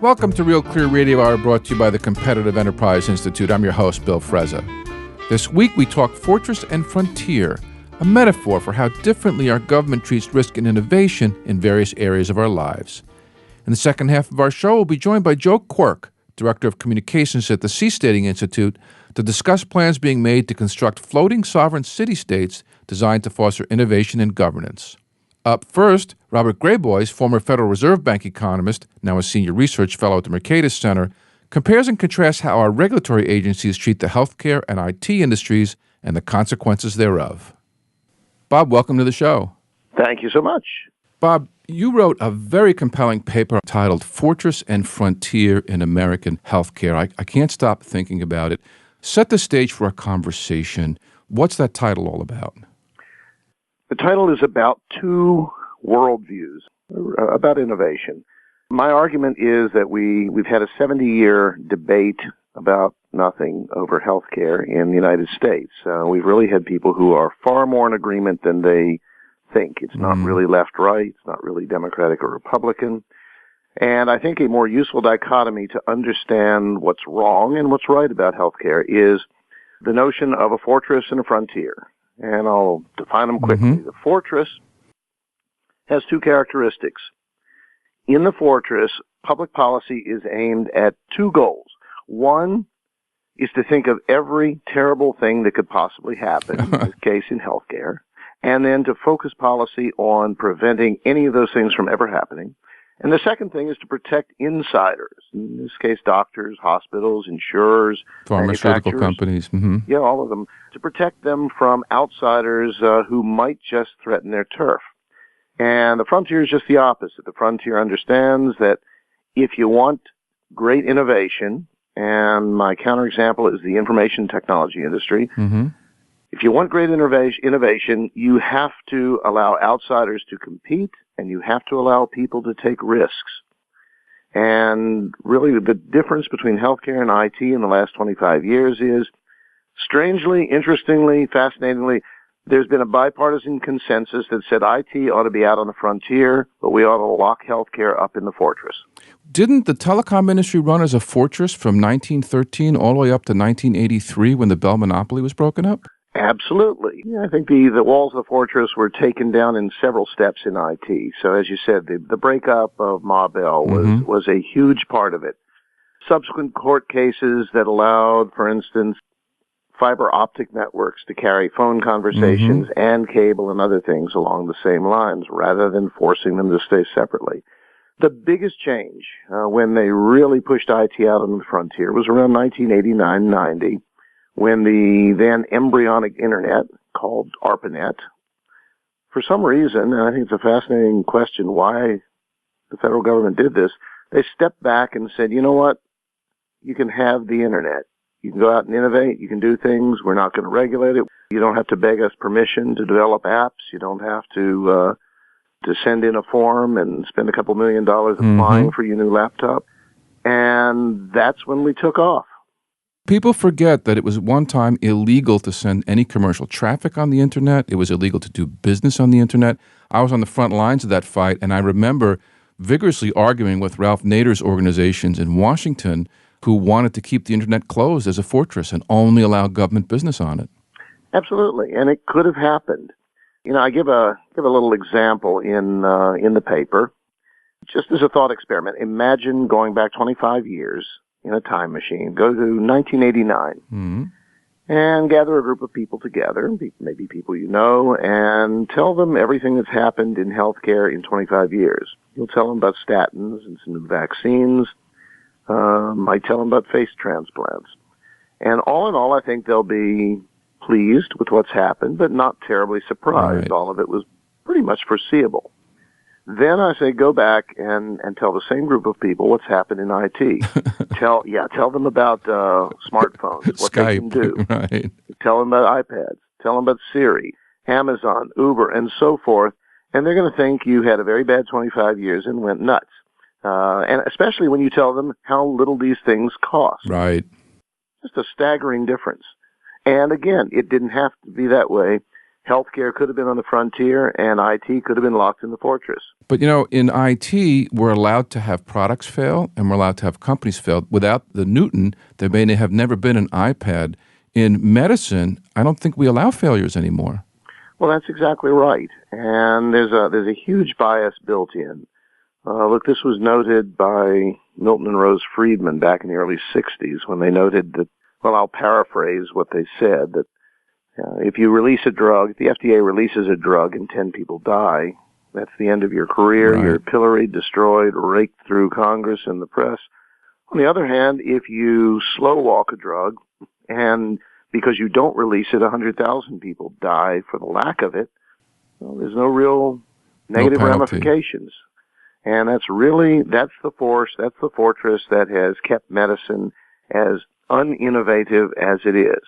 Welcome to Real Clear Radio Hour, brought to you by the Competitive Enterprise Institute. I'm your host, Bill Frezza. This week we talk fortress and frontier, a metaphor for how differently our government treats risk and innovation in various areas of our lives. In the second half of our show, we'll be joined by Joe Quirk, Director of Communications at the Seasteading Institute, to discuss plans being made to construct floating sovereign city-states designed to foster innovation and governance. Up first, Robert Graboyes, former Federal Reserve Bank economist, now a senior research fellow at the Mercatus Center, compares and contrasts how our regulatory agencies treat the healthcare and IT industries and the consequences thereof. Bob, welcome to the show. Thank you so much. Bob, you wrote a very compelling paper titled Fortress and Frontier in American Healthcare. I can't stop thinking about it. Set the stage for our conversation. What's that title all about? The title is about two worldviews, about innovation. My argument is that we've had a 70-year debate about nothing over healthcare in the United States. We've really had people who are far more in agreement than they think. It's not really left-right. It's not really Democratic or Republican. And I think a more useful dichotomy to understand what's wrong and what's right about healthcare is the notion of a fortress and a frontier. And I'll define them quickly. The fortress has two characteristics. In the fortress, public policy is aimed at two goals. One is to think of every terrible thing that could possibly happen, in this case in healthcare, and then to focus policy on preventing any of those things from ever happening. And the second thing is to protect insiders, in this case doctors, hospitals, insurers, pharmaceutical companies. Yeah, all of them, to protect them from outsiders who might just threaten their turf. And the frontier is just the opposite. The frontier understands that if you want great innovation, and my counterexample is the information technology industry, if you want great innovation, you have to allow outsiders to compete, and you have to allow people to take risks. And really the difference between healthcare and IT in the last 25 years is, strangely, interestingly, fascinatingly, there's been a bipartisan consensus that said IT ought to be out on the frontier, but we ought to lock healthcare up in the fortress. Didn't the telecom industry run as a fortress from 1913 all the way up to 1983 when the Bell monopoly was broken up? Absolutely. I think the walls of the fortress were taken down in several steps in IT. So as you said, the breakup of Ma Bell was a huge part of it. Subsequent court cases that allowed, for instance, fiber optic networks to carry phone conversations and cable and other things along the same lines rather than forcing them to stay separately. The biggest change when they really pushed IT out on the frontier was around 1989-90. When the then embryonic internet, called ARPANET, for some reason, and I think it's a fascinating question why the federal government did this, they stepped back and said, you know what, you can have the internet. You can go out and innovate. You can do things. We're not going to regulate it. You don't have to beg us permission to develop apps. You don't have to send in a form and spend a couple $1 million applying for your new laptop. And that's when we took off. People forget that it was at one time illegal to send any commercial traffic on the internet. It was illegal to do business on the internet. I was on the front lines of that fight, and I remember vigorously arguing with Ralph Nader's organizations in Washington who wanted to keep the internet closed as a fortress and only allow government business on it. Absolutely, and it could have happened. You know, I give a little example in the paper, just as a thought experiment. Imagine going back 25 years in a time machine, go to 1989, and gather a group of people together, maybe people you know, and tell them everything that's happened in healthcare in 25 years. You'll tell them about statins and some new vaccines. Might tell them about face transplants. And all in all, I think they'll be pleased with what's happened, but not terribly surprised. Right. All of it was pretty much foreseeable. Then I say go back and tell the same group of people what's happened in IT. Tell them about smartphones, what Skype, they can do. Right. Tell them about iPads. Tell them about Siri, Amazon, Uber, and so forth. And they're going to think you had a very bad 25 years and went nuts. And especially when you tell them how little these things cost. Right. Just a staggering difference. And again, it didn't have to be that way. Healthcare could have been on the frontier, and IT could have been locked in the fortress. But, you know, in IT, we're allowed to have products fail and we're allowed to have companies fail. Without the Newton, there may have never been an iPad. In medicine, I don't think we allow failures anymore. Well, that's exactly right. And there's a huge bias built in. Look, this was noted by Milton and Rose Friedman back in the early 60s when they noted that, well, I'll paraphrase what they said, that if you release a drug, if the FDA releases a drug and 10 people die, that's the end of your career. Right. You're pilloried, destroyed, raked through Congress and the press. On the other hand, if you slow walk a drug and because you don't release it, 100,000 people die for the lack of it, well, there's no real negative ramifications. And that's the fortress that has kept medicine as uninnovative as it is.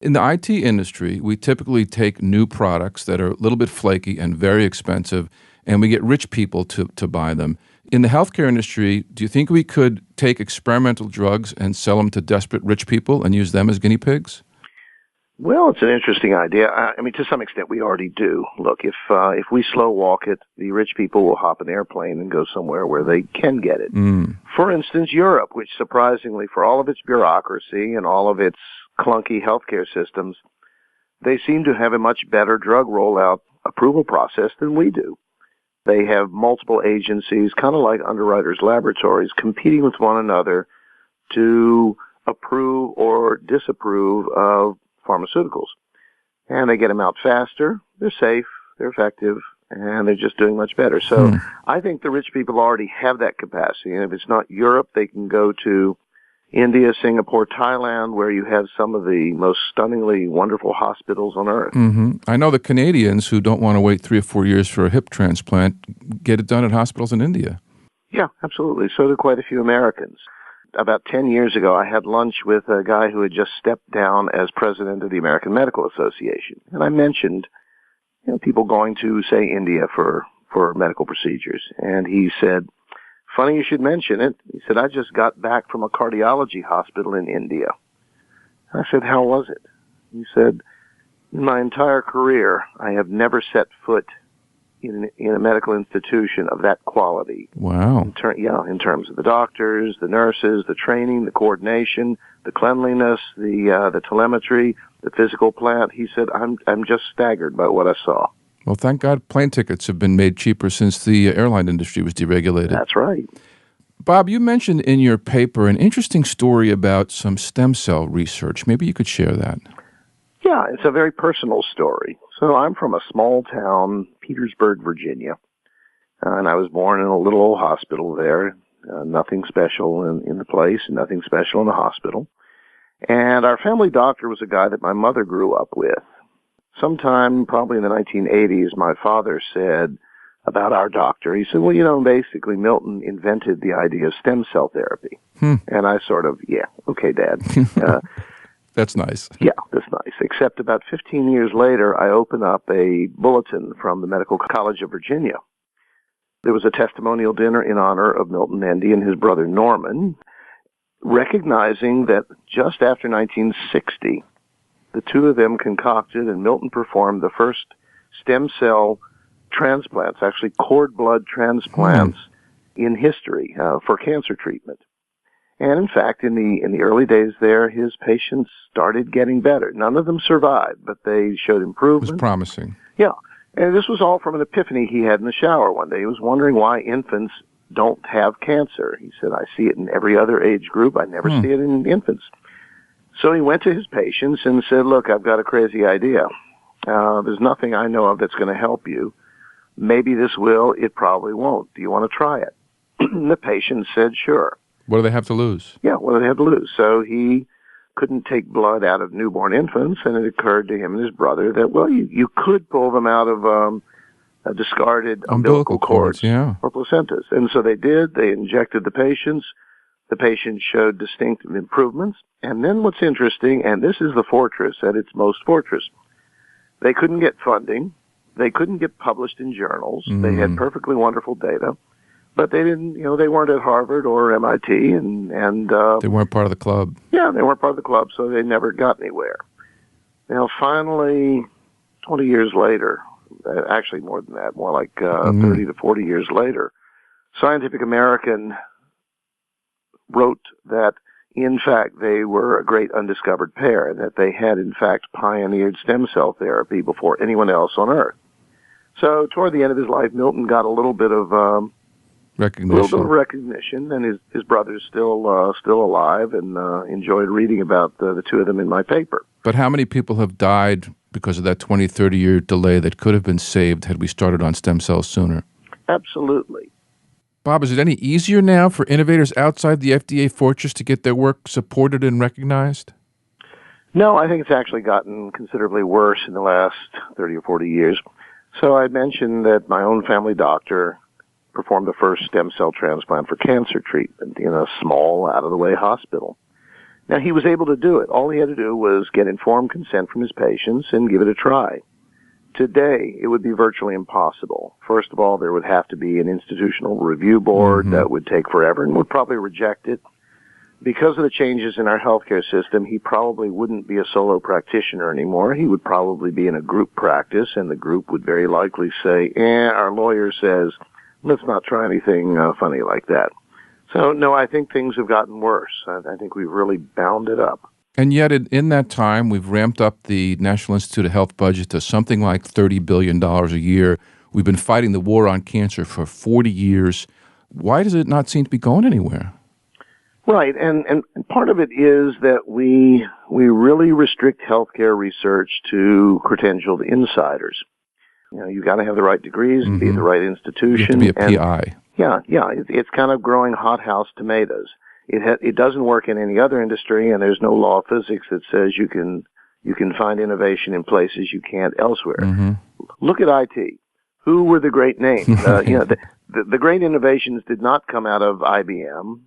In the IT industry, we typically take new products that are a little bit flaky and very expensive, and we get rich people to buy them. In the healthcare industry, do you think we could take experimental drugs and sell them to desperate rich people and use them as guinea pigs? Well, it's an interesting idea. I mean, to some extent, we already do. Look, if we slow walk it, the rich people will hop an airplane and go somewhere where they can get it. For instance, Europe, which surprisingly, for all of its bureaucracy and all of its clunky healthcare systems, they seem to have a much better drug rollout approval process than we do. They have multiple agencies, kind of like underwriters' laboratories, competing with one another to approve or disapprove of pharmaceuticals. And they get them out faster, they're safe, they're effective, and they're just doing much better. So I think the rich people already have that capacity. And if it's not Europe, they can go to India, Singapore, Thailand, where you have some of the most stunningly wonderful hospitals on earth. I know the Canadians who don't want to wait 3 or 4 years for a hip transplant get it done at hospitals in India. Yeah, absolutely. So do quite a few Americans. About 10 years ago, I had lunch with a guy who had just stepped down as president of the American Medical Association. And I mentioned, people going to, say, India for medical procedures. And he said, funny you should mention it. He said, I just got back from a cardiology hospital in India. I said, how was it? He said, in my entire career, I have never set foot in a medical institution of that quality. Wow. In terms of the doctors, the nurses, the training, the coordination, the cleanliness, the telemetry, the physical plant. He said, I'm just staggered by what I saw. Well, thank God plane tickets have been made cheaper since the airline industry was deregulated. That's right. Bob, you mentioned in your paper an interesting story about some stem cell research. Maybe you could share that. Yeah, it's a very personal story. So I'm from a small town, Petersburg, Virginia, and I was born in a little old hospital there. Nothing special in the place, nothing special in the hospital. And our family doctor was a guy that my mother grew up with. Sometime probably in the 1980s, my father said about our doctor, he said, well, basically Milton invented the idea of stem cell therapy. And I sort of, yeah, okay, Dad. That's nice. Yeah, that's nice. Except about 15 years later, I opened up a bulletin from the Medical College of Virginia. There was a testimonial dinner in honor of Milton Endy and his brother Norman, recognizing that just after 1960, the two of them concocted and Milton performed the first stem cell transplants, actually cord blood transplants in history for cancer treatment. And in fact, in the early days there, his patients started getting better. None of them survived, but they showed improvement. It was promising. Yeah. And this was all from an epiphany he had in the shower one day. He was wondering why infants don't have cancer. He said, I see it in every other age group. I never see it in infants. So he went to his patients and said, look, I've got a crazy idea. There's nothing I know of that's going to help you. Maybe this will. It probably won't. Do you want to try it? The patient said, sure. What do they have to lose? Yeah, what do they have to lose? So he couldn't take blood out of newborn infants, and it occurred to him and his brother that, well, you could pull them out of discarded umbilical cords or placentas. And so they did. They injected the patients. The patients showed distinct improvements. And then what's interesting, and this is the fortress at its most fortress, they couldn't get funding. They couldn't get published in journals. They had perfectly wonderful data. But they didn't, they weren't at Harvard or MIT, and they weren't part of the club. Yeah, they weren't part of the club, so they never got anywhere. Now, finally, 20 years later, actually more than that, more like 30 to 40 years later, Scientific American wrote that, in fact, they were a great undiscovered pair, and that they had, in fact, pioneered stem cell therapy before anyone else on Earth. So toward the end of his life, Milton got a little bit of recognition, and his brother's still alive, and enjoyed reading about the two of them in my paper. But how many people have died because of that 20, 30-year delay that could have been saved had we started on stem cells sooner? Absolutely. Bob, is it any easier now for innovators outside the FDA fortress to get their work supported and recognized? No, I think it's actually gotten considerably worse in the last 30 or 40 years. So I mentioned that my own family doctor performed the first stem cell transplant for cancer treatment in a small, out-of-the-way hospital. Now, he was able to do it. All he had to do was get informed consent from his patients and give it a try. Today, it would be virtually impossible. First of all, there would have to be an institutional review board that would take forever and would probably reject it. Because of the changes in our healthcare system, he probably wouldn't be a solo practitioner anymore. He would probably be in a group practice, and the group would very likely say, our lawyer says, let's not try anything funny like that. So, no, I think things have gotten worse. I think we've really bound it up. And yet, in that time, we've ramped up the National Institute of Health budget to something like $30 billion a year. We've been fighting the war on cancer for 40 years. Why does it not seem to be going anywhere? Right, and part of it is that we really restrict healthcare research to credentialed insiders. You know, you got to have the right degrees and be at the right institution. You have to be a PI. Yeah, it's kind of growing hothouse tomatoes. It doesn't work in any other industry, and there's no law of physics that says you can find innovation in places you can't elsewhere. Look at IT. Who were the great names? The great innovations did not come out of IBM.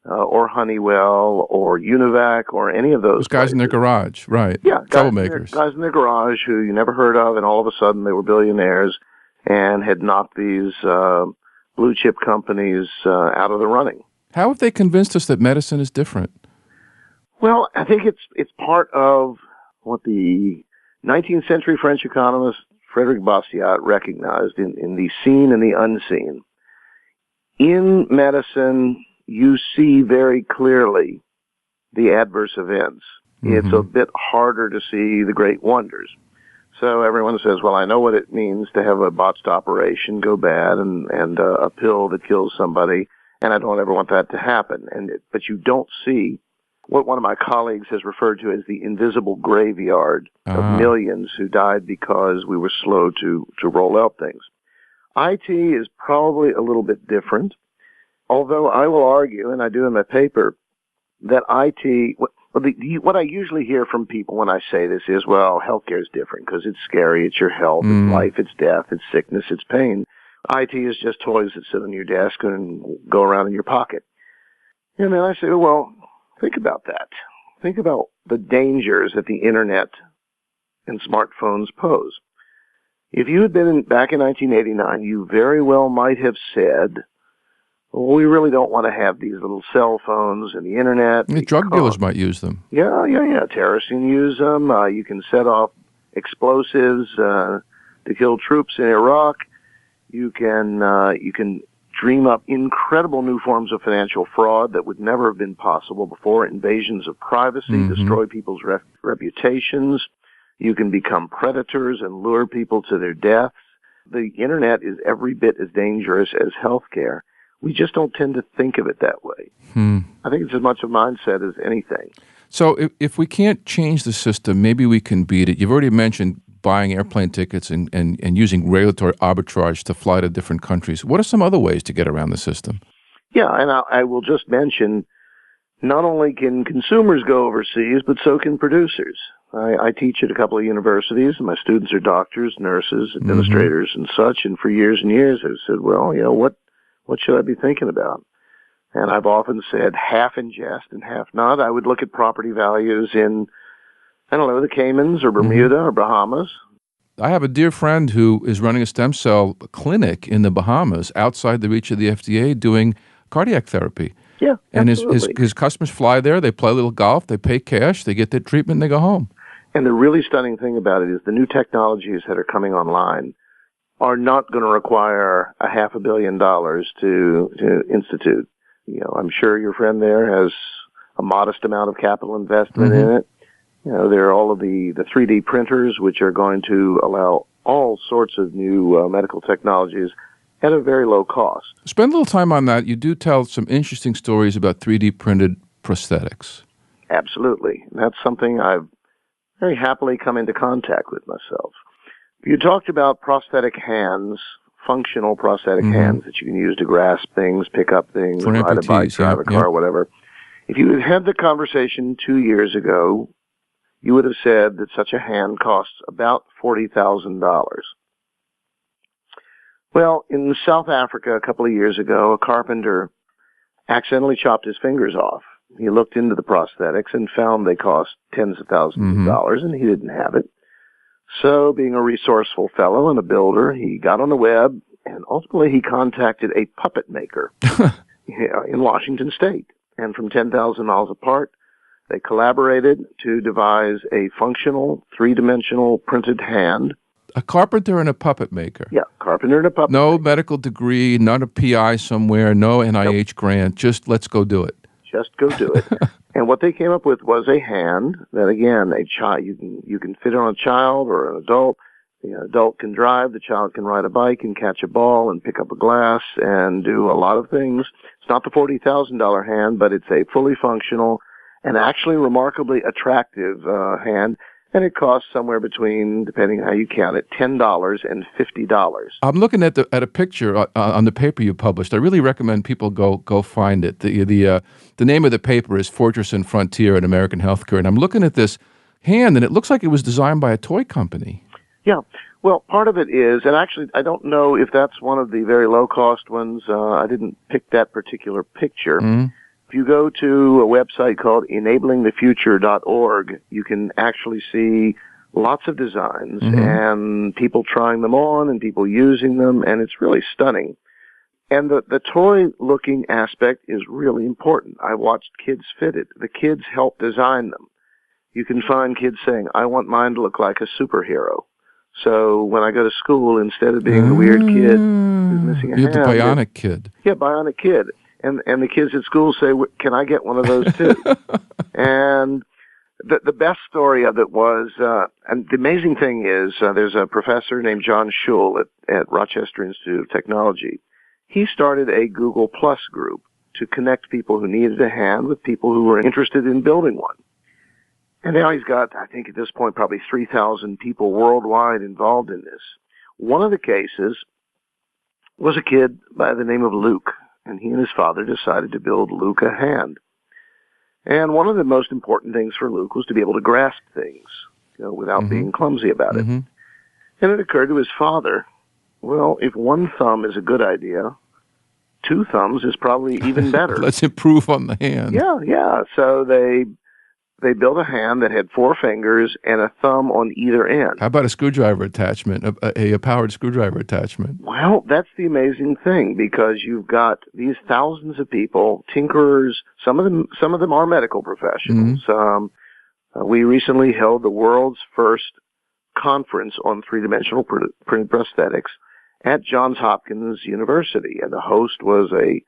Or Honeywell, or Univac, or any of those guys in their garage, right? Yeah, troublemakers. Guys in their garage who you never heard of, and all of a sudden they were billionaires and had knocked these blue chip companies out of the running. How have they convinced us that medicine is different? Well, I think it's part of what the 19th century French economist Frédéric Bastiat recognized in the seen and the unseen. In medicine, you see very clearly the adverse events. It's a bit harder to see the great wonders. So everyone says, well, I know what it means to have a botched operation go bad and a pill that kills somebody, and I don't ever want that to happen. But you don't see what one of my colleagues has referred to as the invisible graveyard of millions who died because we were slow to roll out things. IT is probably a little bit different. Although I will argue, and I do in my paper, that IT, what I usually hear from people when I say this is, well, healthcare is different because it's scary, it's your health, it's life, it's death, it's sickness, it's pain. IT is just toys that sit on your desk and go around in your pocket. And then I say, well, think about that. Think about the dangers that the Internet and smartphones pose. If you had been back in 1989, you very well might have said, well, we really don't want to have these little cell phones and the Internet. The drug dealers might use them. Yeah. Terrorists can use them. You can set off explosives to kill troops in Iraq. You can dream up incredible new forms of financial fraud that would never have been possible before. Invasions of privacy, destroy people's reputations. You can become predators and lure people to their deaths. The Internet is every bit as dangerous as healthcare. We just don't tend to think of it that way. I think it's as much a mindset as anything. So if we can't change the system, maybe we can beat it. You've already mentioned buying airplane tickets and using regulatory arbitrage to fly to different countries. What are some other ways to get around the system? Yeah, and I will just mention, not only can consumers go overseas, but so can producers. I teach at a couple of universities, and my students are doctors, nurses, administrators, and such. And for years and years, I've said, well, what should I be thinking about? And I've often said, half in jest and half not. I would look at property values in, I don't know, the Caymans or Bermuda or Bahamas. I have a dear friend who is running a stem cell clinic in the Bahamas outside the reach of the FDA doing cardiac therapy. Yeah, and absolutely. his customers fly there, they play a little golf, they pay cash, they get their treatment, and they go home. And the really stunning thing about it is the new technologies that are coming online are not going to require a $500 million to institute. I'm sure your friend there has a modest amount of capital investment in it. There are all of the 3D printers, which are going to allow all sorts of new medical technologies at a very low cost. Spend a little time on that. You do tell some interesting stories about 3D printed prosthetics. Absolutely. That's something I've very happily come into contact with myself. You talked about prosthetic hands, functional prosthetic hands that you can use to grasp things, pick up things, For ride a bike, amputees, drive a car, whatever. If you had had the conversation 2 years ago, you would have said that such a hand costs about $40,000. Well, in South Africa a couple of years ago, a carpenter accidentally chopped his fingers off. He looked into the prosthetics and found they cost tens of thousands of dollars, and he didn't have it. So, being a resourceful fellow and a builder, he got on the web, and ultimately he contacted a puppet maker in Washington State. And from 10,000 miles apart, they collaborated to devise a functional, three-dimensional printed hand. A carpenter and a puppet maker. Yeah, carpenter and a puppet No maker. medical degree, not a PI somewhere, no NIH grant, just let's go do it. Just go do it. And what they came up with was a hand that, again, a child, you can fit it on a child or an adult. The adult can drive, the child can ride a bike and catch a ball and pick up a glass and do a lot of things. It's not the $40,000 hand, but it's a fully functional and actually remarkably attractive hand. And it costs somewhere between, depending on how you count it, $10 and $50. I'm looking at a picture on the paper you published. I really recommend people go find it. The name of the paper is Fortress and Frontier in American Healthcare. And I'm looking at this hand, and it looks like it was designed by a toy company. Yeah. Well, part of it is, and actually I don't know if that's one of the very low-cost ones. I didn't pick that particular picture. If you go to a website called enablingthefuture.org, you can actually see lots of designs and people trying them on and people using them, and it's really stunning. And the toy-looking aspect is really important. I watched kids fit it. The kids help design them. You can find kids saying, I want mine to look like a superhero. So when I go to school, instead of being the weird kid who's missing a hand... You're the bionic kid. Yeah, bionic kid. And the kids at school say, can I get one of those too? And the best story of it was, and the amazing thing is, there's a professor named John Schull at Rochester Institute of Technology. He started a Google Plus group to connect people who needed a hand with people who were interested in building one. And now he's got, I think at this point, probably 3,000 people worldwide involved in this. One of the cases was a kid by the name of Luke. And he and his father decided to build Luke a hand. And one of the most important things for Luke was to be able to grasp things, without being clumsy about it. And it occurred to his father, well, if one thumb is a good idea, two thumbs is probably even better. Let's improve on the hand. Yeah. So they built a hand that had 4 fingers and a thumb on either end. How about a screwdriver attachment, a powered screwdriver attachment? Well, that's the amazing thing, because you've got these thousands of people, tinkerers. Some of them are medical professionals. We recently held the world's first conference on three-dimensional printed prosthetics at Johns Hopkins University, and the host was a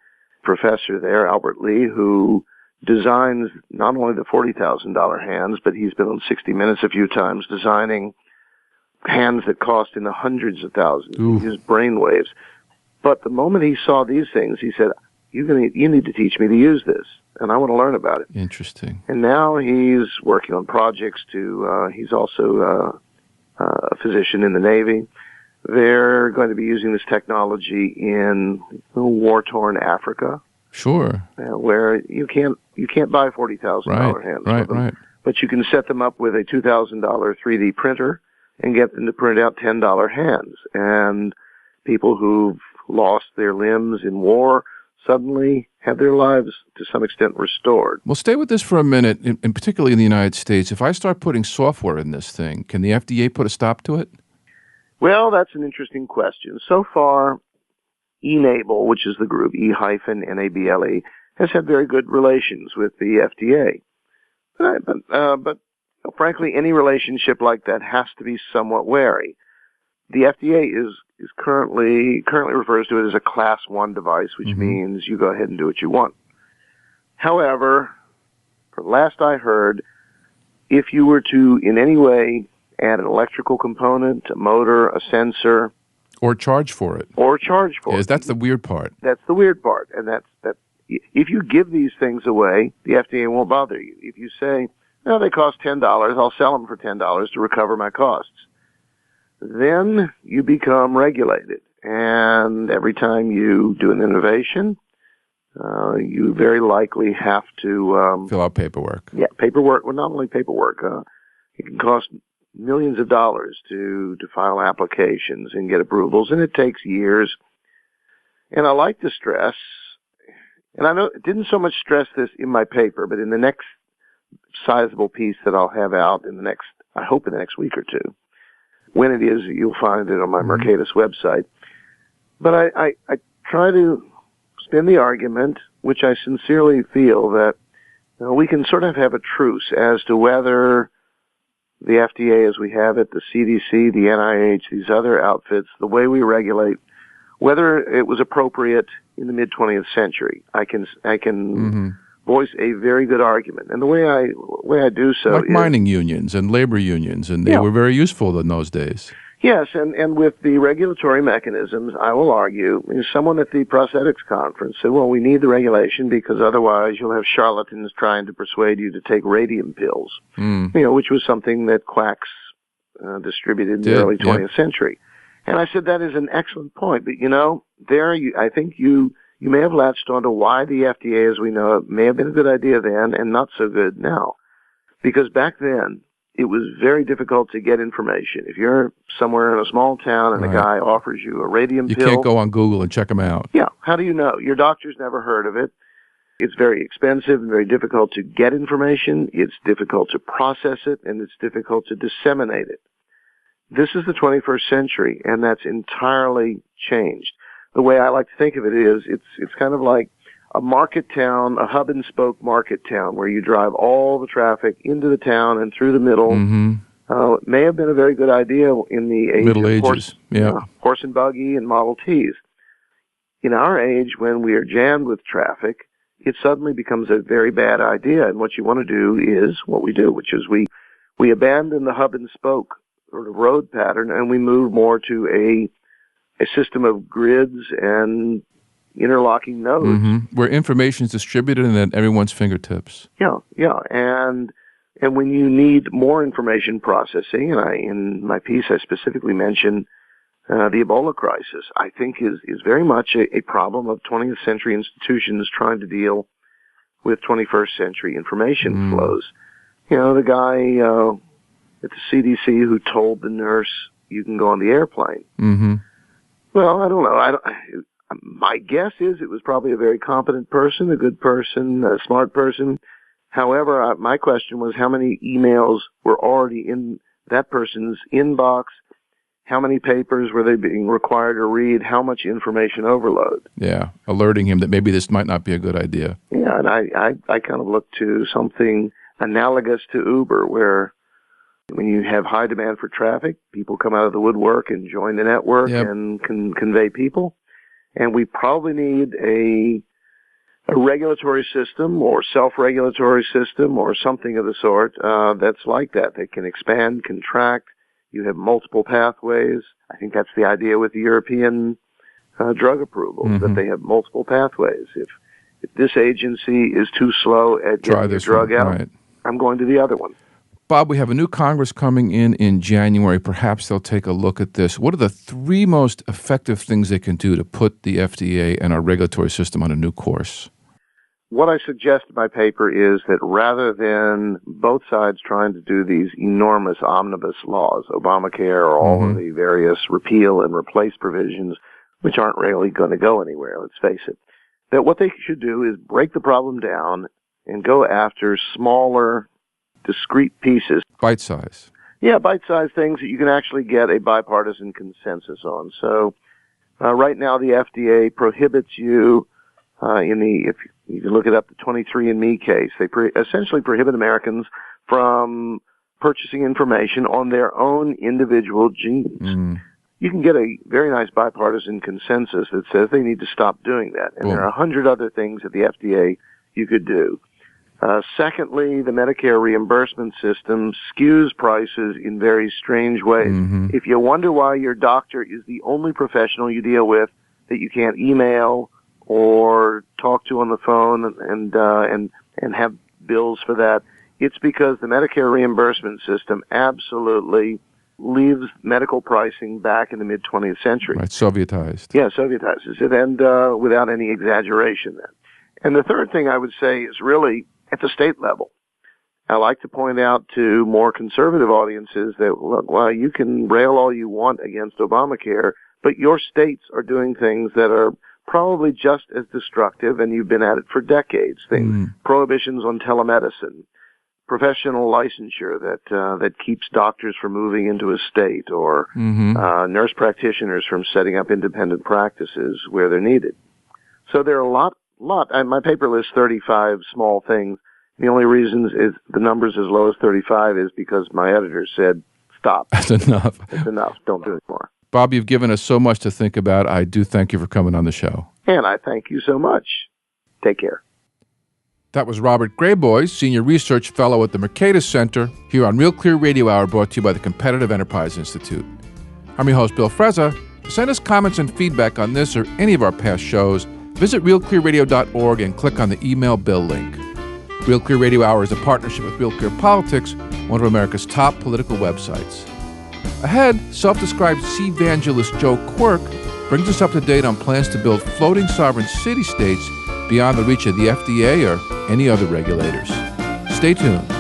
professor there, Albert Lee, who designs not only the $40,000 hands, but he's been on 60 Minutes a few times designing hands that cost in the hundreds of thousands. He used brainwaves. But the moment he saw these things, he said, you need to teach me to use this, and I want to learn about it. Interesting. And now he's working on projects he's also a physician in the Navy. They're going to be using this technology in war-torn Africa. Sure. Where you can't buy $40,000 hands. Right. But you can set them up with a $2,000 3D printer and get them to print out $10 hands. And people who've lost their limbs in war suddenly have their lives to some extent restored. Well, stay with this for a minute, and particularly in the United States. If I start putting software in this thing, can the FDA put a stop to it? Well, that's an interesting question. So far, Enable, which is the group, E-N-A-B-L-E, has had very good relations with the FDA. But frankly, any relationship like that has to be somewhat wary. the FDA is currently refers to it as a Class 1 device, which means you go ahead and do what you want. However, from last I heard, if you were to in any way add an electrical component, a motor, a sensor, or charge for it. Yes, that's the weird part. That's the weird part, and that. If you give these things away, the FDA won't bother you. If you say, no, they cost $10, I'll sell them for $10 to recover my costs, then you become regulated. And every time you do an innovation, you very likely have to fill out paperwork. Yeah, paperwork. Well, not only paperwork. It can cost millions of dollars to file applications and get approvals, and it takes years. And I like to stress, and I know it didn't so much stress this in my paper, but in the next sizable piece that I'll have out I hope in the next week or two. When it is, you'll find it on my Mercatus website. But I try to spin the argument, which I sincerely feel that we can sort of have a truce as to whether the FDA as we have it, the CDC, the NIH, these other outfits, the way we regulate, whether it was appropriate in the mid-20th century. I can voice a very good argument. And the way I do so like is mining unions and labor unions, and they were very useful in those days. Yes, and with the regulatory mechanisms, I will argue, someone at the prosthetics conference said, well, we need the regulation because otherwise you'll have charlatans trying to persuade you to take radium pills, which was something that quacks distributed in the early 20th century. And I said, that is an excellent point. But, I think you may have latched onto why the FDA, as we know it, may have been a good idea then and not so good now. Because back then, it was very difficult to get information. If you're somewhere in a small town and a guy offers you a radium pill... You can't go on Google and check them out. Yeah. How do you know? Your doctor's never heard of it. It's very expensive and very difficult to get information. It's difficult to process it, and it's difficult to disseminate it. This is the 21st century, and that's entirely changed. The way I like to think of it is it's kind of like a market town, a hub-and-spoke market town where you drive all the traffic into the town and through the middle. It may have been a very good idea in the age Middle of Ages, horse and buggy and Model Ts. In our age, when we are jammed with traffic, it suddenly becomes a very bad idea. And what you want to do is what we do, which is we abandon the hub-and-spoke sort of road pattern, and we move more to a system of grids and interlocking nodes. Where information is distributed and at everyone's fingertips. Yeah. And when you need more information processing, and in my piece I specifically mention the Ebola crisis, I think is very much a problem of 20th century institutions trying to deal with 21st century information flows. The guy at the CDC who told the nurse, you can go on the airplane. Well, I don't know. My guess is it was probably a very competent person, a good person, a smart person. However, my question was how many emails were already in that person's inbox? How many papers were they being required to read? How much information overload? Yeah, alerting him that maybe this might not be a good idea. Yeah, and I kind of look to something analogous to Uber, where when you have high demand for traffic, people come out of the woodwork and join the network and can convey people. And we probably need a regulatory system or self-regulatory system or something of the sort that's like that can expand, contract. You have multiple pathways. I think that's the idea with the European drug approvals, that they have multiple pathways. If this agency is too slow at getting the drug out, I'm going to the other one. Bob, we have a new Congress coming in January. Perhaps they'll take a look at this. What are the three most effective things they can do to put the FDA and our regulatory system on a new course? What I suggest in my paper is that rather than both sides trying to do these enormous omnibus laws, Obamacare or all of the various repeal and replace provisions, which aren't really going to go anywhere, let's face it, that what they should do is break the problem down and go after smaller, discrete pieces. Bite-size. Yeah, bite-size things that you can actually get a bipartisan consensus on. So right now the FDA prohibits you if you can look it up, the 23andMe case, they essentially prohibit Americans from purchasing information on their own individual genes. you can get a very nice bipartisan consensus that says they need to stop doing that. And there are 100 other things at the FDA you could do. Secondly, the Medicare reimbursement system skews prices in very strange ways. If you wonder why your doctor is the only professional you deal with that you can't email or talk to on the phone and have bills for that, it's because the Medicare reimbursement system absolutely leaves medical pricing back in the mid-20th century. Right, Sovietized. Yeah, Sovietizes it, and without any exaggeration then. And the third thing I would say is really at the state level. I like to point out to more conservative audiences that, look, well, you can rail all you want against Obamacare, but your states are doing things that are probably just as destructive, and you've been at it for decades. Things, prohibitions on telemedicine, professional licensure that keeps doctors from moving into a state, or nurse practitioners from setting up independent practices where they're needed. So there are a lot. My paper lists 35 small things. The only reason is the number's as low as 35 is because my editor said, stop. That's enough. It's enough. Don't do it anymore. Bob, you've given us so much to think about. I do thank you for coming on the show. And I thank you so much. Take care. That was Robert Graboyes, Senior Research Fellow at the Mercatus Center, here on Real Clear Radio Hour, brought to you by the Competitive Enterprise Institute. I'm your host, Bill Frezza. Send us comments and feedback on this or any of our past shows. Visit realclearradio.org and click on the email Bill link. Real Clear Radio Hour is a partnership with Real Clear Politics, one of America's top political websites. Ahead, self-described sea-evangelist Joe Quirk brings us up to date on plans to build floating sovereign city-states beyond the reach of the FDA or any other regulators. Stay tuned.